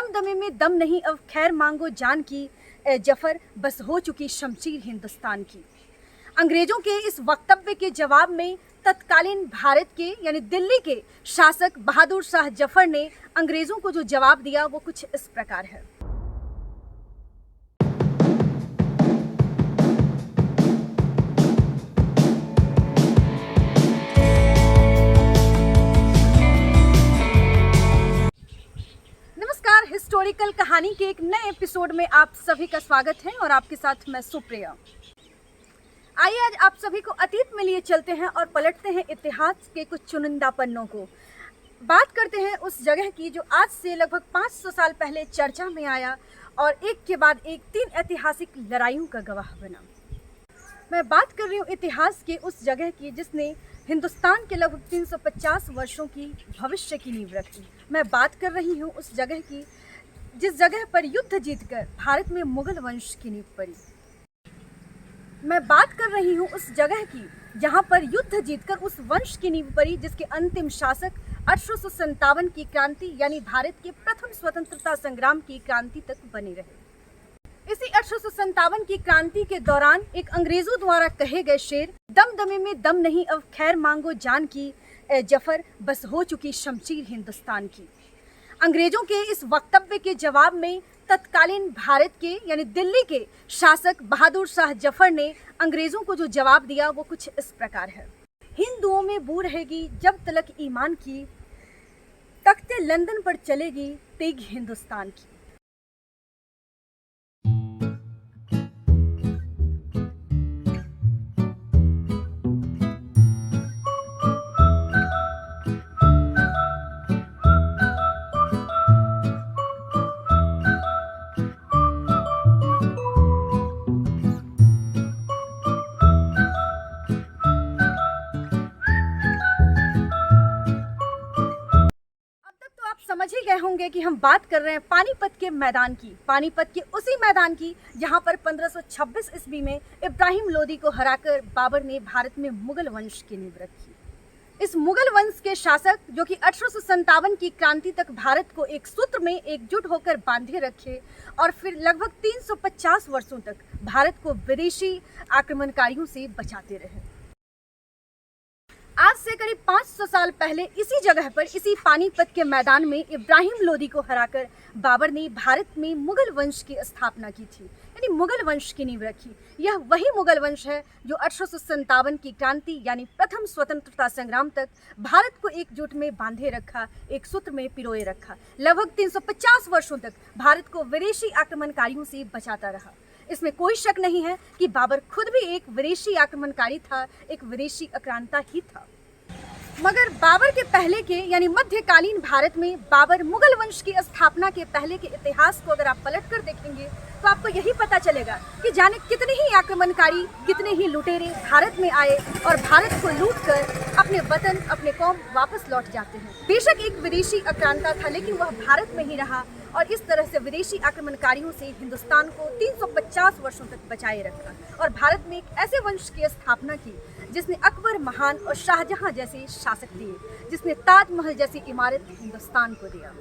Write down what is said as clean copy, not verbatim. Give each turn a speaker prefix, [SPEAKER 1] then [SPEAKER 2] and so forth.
[SPEAKER 1] दमदमे में दम नहीं अब खैर मांगो जान की, ए जफर बस हो चुकी शमशीर हिंदुस्तान की। अंग्रेजों के इस वक्तव्य के जवाब में तत्कालीन भारत के यानी दिल्ली के शासक बहादुर शाह जफर ने अंग्रेजों को जो जवाब दिया वो कुछ इस प्रकार है। नमस्कार, हिस्टोरिकल कहानी के एक नए एपिसोड में आप सभी का स्वागत है और आपके साथ मैं सुप्रिया। आइए आज आप सभी को अतीत में लिए चलते हैं और पलटते हैं इतिहास के कुछ चुनिंदा पन्नों को। बात करते हैं उस जगह की जो आज से लगभग 500 साल पहले चर्चा में आया और एक के बाद एक 3 ऐतिहासिक लड़ाइयों का गवाह बना। मैं बात कर रही हूँ इतिहास के उस जगह की जिसने हिंदुस्तान के लगभग 350 वर्षों की भविष्य की नींव रखी। मैं बात कर रही हूँ उस जगह की जिस जगह पर युद्ध जीतकर भारत में मुगल वंश की नींव पड़ी। मैं बात कर रही हूँ उस जगह की जहाँ पर युद्ध जीतकर उस वंश की नींव पड़ी जिसके अंतिम शासक 1857 की क्रांति यानी भारत के प्रथम स्वतंत्रता संग्राम की क्रांति तक बने रहे। इसी 1857 की क्रांति के दौरान एक अंग्रेजों द्वारा कहे गए शेर, दमदमे में दम नहीं अब खैर मांगो जान की, ए जफर बस हो चुकी शमशीर हिंदुस्तान की। अंग्रेजों के इस वक्तव्य के जवाब में तत्कालीन भारत के यानी दिल्ली के शासक बहादुर शाह जफर ने अंग्रेजों को जो जवाब दिया वो कुछ इस प्रकार है। हिंदुओं में बू रहेगी जब तलक ईमान की, तख्ते लंदन पर चलेगी तेग हिंदुस्तान की। समझ ही गए होंगे कि हम बात कर रहे हैं पानीपत के मैदान की, पानीपत के उसी मैदान की जहां पर 1526 ईस्वी में इब्राहिम लोदी को हराकर बाबर ने भारत में मुगल वंश की नींव रखी। इस मुगल वंश के शासक जो कि 1857 की क्रांति तक भारत को एक सूत्र में एकजुट होकर बांधे रखे और फिर लगभग 350 वर्षों तक भारत को विदेशी आक्रमणकारियों से बचाते रहे। आज से करीब 500 साल पहले इसी जगह पर इसी पानीपत के मैदान में इब्राहिम लोदी को हराकर बाबर ने भारत में मुगल वंश की स्थापना की थी, यानी मुगल वंश की नींव रखी। यह वही मुगल वंश है जो 1857 की क्रांति यानी प्रथम स्वतंत्रता संग्राम तक भारत को एकजुट में बांधे रखा, एक सूत्र में पिरोए रखा। लगभग 350 वर्षों तक भारत को विदेशी आक्रमणकारियों से बचाता रहा। इसमें कोई शक नहीं है कि बाबर खुद भी एक विदेशी आक्रमणकारी था, एक विदेशी आक्रांता ही था। मगर बाबर के पहले के यानी मध्यकालीन भारत में बाबर मुगल वंश की स्थापना के पहले के इतिहास को अगर आप पलट कर देखेंगे तो आपको यही पता चलेगा कि जाने कितने ही आक्रमणकारी, कितने ही लुटेरे भारत में आए और भारत को लूटकर अपने वतन, अपने कौम वापस लौट जाते हैं। बेशक एक विदेशी आक्रांता था लेकिन वह भारत में ही रहा और इस तरह से विदेशी आक्रमणकारियों से हिंदुस्तान को 350 वर्षों तक बचाए रखा और भारत में एक ऐसे वंश की स्थापना की जिसने अकबर महान और शाहजहां जैसे शासक दिए, जिसने ताजमहल जैसी इमारत हिंदुस्तान को दिया।